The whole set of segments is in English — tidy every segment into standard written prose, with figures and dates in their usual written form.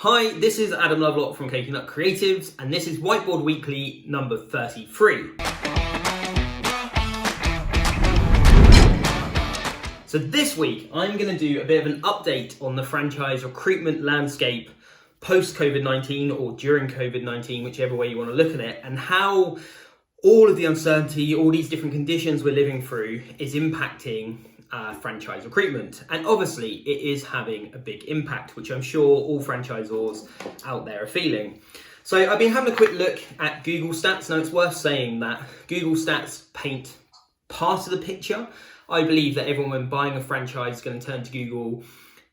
Hi, this is Adam Lovelock from Cake Nut Creatives, and this is Whiteboard Weekly number 33. So this week, I'm going to do a bit of an update on the franchise recruitment landscape post-COVID-19 or during COVID-19, whichever way you want to look at it, and how all of the uncertainty, all these different conditions we're living through is impacting franchise recruitment. And obviously it is having a big impact, which I'm sure all franchisors out there are feeling. So I've been having a quick look at Google Stats. Now it's worth saying that Google Stats paint part of the picture. I believe that everyone when buying a franchise is going to turn to Google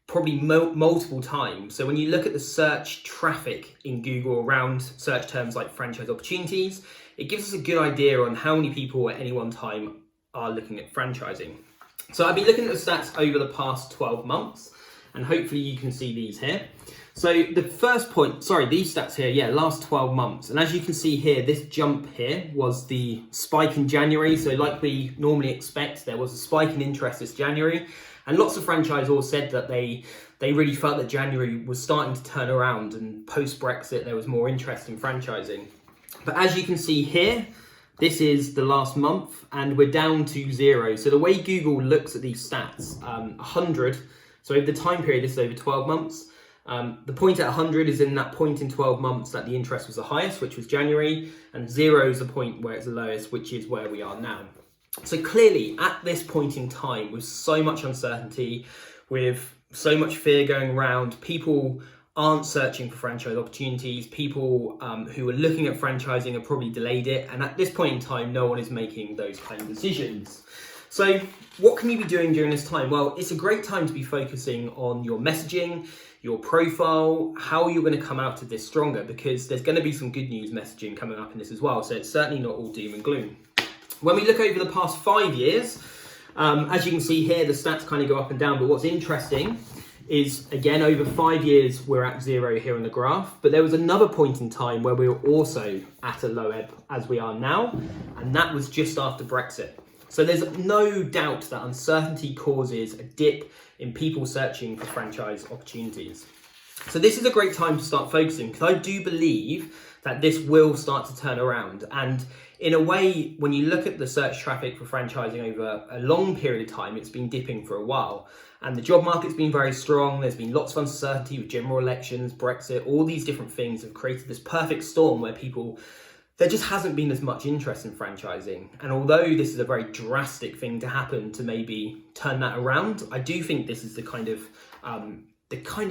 probably multiple times. So when you look at the search traffic in Google around search terms like franchise opportunities, it gives us a good idea on how many people at any one time are looking at franchising. So I've been looking at the stats over the past 12 months, and hopefully you can see these here. So the first point, these stats here, last 12 months. And as you can see here, this jump here was the spike in January. So like we normally expect, there was a spike in interest this January. And lots of franchisors said that they really felt that January was starting to turn around, and post-Brexit, there was more interest in franchising. But as you can see here, this is the last month and we're down to 0. So the way Google looks at these stats, 100, so over the time period, this is over 12 months. The point at 100 is in that point in 12 months that the interest was the highest, which was January, and 0 is the point where it's the lowest, which is where we are now. So clearly at this point in time, with so much uncertainty, with so much fear going around, people aren't searching for franchise opportunities. People who are looking at franchising have probably delayed it. And at this point in time, no one is making those kind of decisions. So what can you be doing during this time? Well, it's a great time to be focusing on your messaging, your profile, how you're going to come out of this stronger, because there's going to be some good news messaging coming up in this as well. So it's certainly not all doom and gloom. When we look over the past 5 years, as you can see here, the stats kind of go up and down. But what's interesting is, again, over 5 years, we're at 0 here on the graph. But there was another point in time where we were also at a low ebb as we are now, and that was just after Brexit. So there's no doubt that uncertainty causes a dip in people searching for franchise opportunities. So this is a great time to start focusing, because I do believe that this will start to turn around. And in a way, when you look at the search traffic for franchising over a long period of time, it's been dipping for a while. And the job market's been very strong. There's been lots of uncertainty with general elections, Brexit, all these different things have created this perfect storm where there just hasn't been as much interest in franchising. And although this is a very drastic thing to happen to maybe turn that around, I do think this is the kind of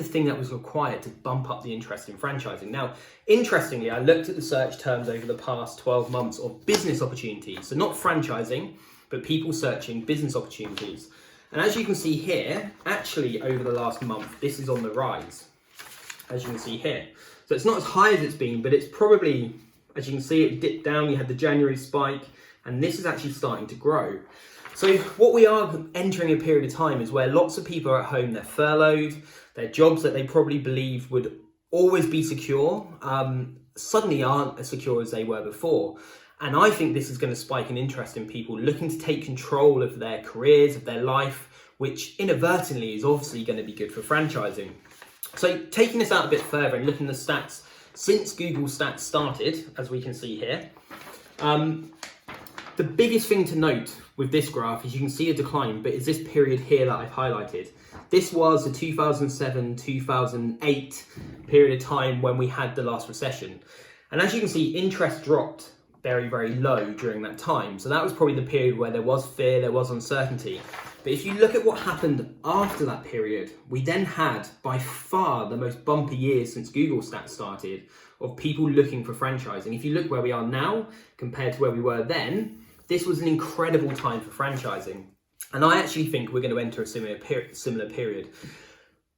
thing that was required to bump up the interest in franchising. Now, interestingly, I looked at the search terms over the past 12 months of business opportunities. So not franchising, but people searching business opportunities. And as you can see here, actually over the last month, this is on the rise, as you can see here. So it's not as high as it's been, but it's probably, as you can see, it dipped down. You had the January spike, and this is actually starting to grow. So what we are entering a period of time is where lots of people are at home, they're furloughed, their jobs that they probably believed would always be secure, suddenly aren't as secure as they were before. And I think this is going to spike an interest in people looking to take control of their careers, of their life, which inadvertently is obviously going to be good for franchising. So taking this out a bit further and looking at the stats since Google Stats started, as we can see here, the biggest thing to note with this graph is you can see a decline, but it's this period here that I've highlighted. This was the 2007-2008 period of time when we had the last recession. And as you can see, interest dropped very, very low during that time. So that was probably the period where there was fear, there was uncertainty. But if you look at what happened after that period, we then had by far the most bumpy years since Google Stats started of people looking for franchising. If you look where we are now compared to where we were then, this was an incredible time for franchising. And I actually think we're going to enter a similar period.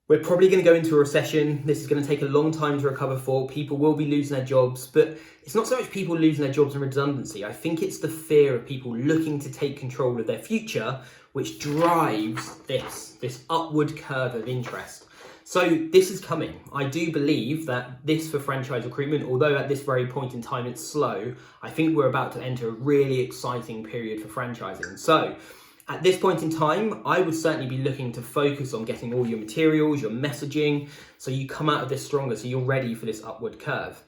We're probably going to go into a recession. This is going to take a long time to recover for. People will be losing their jobs, but it's not so much people losing their jobs and redundancy. I think it's the fear of people looking to take control of their future, which drives this upward curve of interest. So this is coming. I do believe that this for franchise recruitment, although at this very point in time it's slow, I think we're about to enter a really exciting period for franchising. So At this point in time, I would certainly be looking to focus on getting all your materials, your messaging, so you come out of this stronger, so you're ready for this upward curve.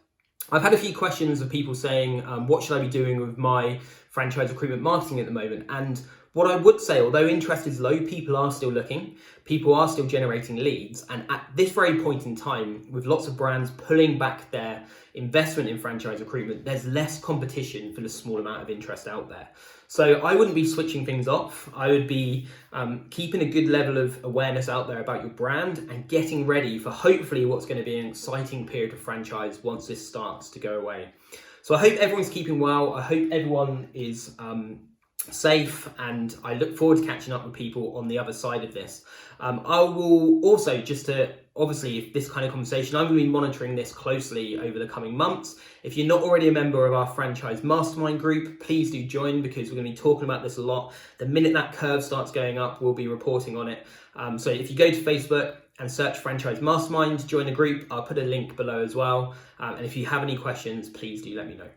I've had a few questions of people saying, what should I be doing with my franchise recruitment marketing at the moment? And what I would say, although interest is low, people are still looking, people are still generating leads. And at this very point in time, with lots of brands pulling back their investment in franchise recruitment, there's less competition for the small amount of interest out there. So I wouldn't be switching things off. I would be keeping a good level of awareness out there about your brand and getting ready for hopefully what's going to be an exciting period of franchise once this starts to go away. So I hope everyone's keeping well. I hope everyone is safe, and I look forward to catching up with people on the other side of this. I will also, just to obviously, if this kind of conversation, I'm going to be monitoring this closely over the coming months. If you're not already a member of our franchise mastermind group, please do join, because we're going to be talking about this a lot. The minute that curve starts going up, we'll be reporting on it. So if you go to Facebook and search franchise mastermind, join the group. I'll put a link below as well. And if you have any questions, please do let me know.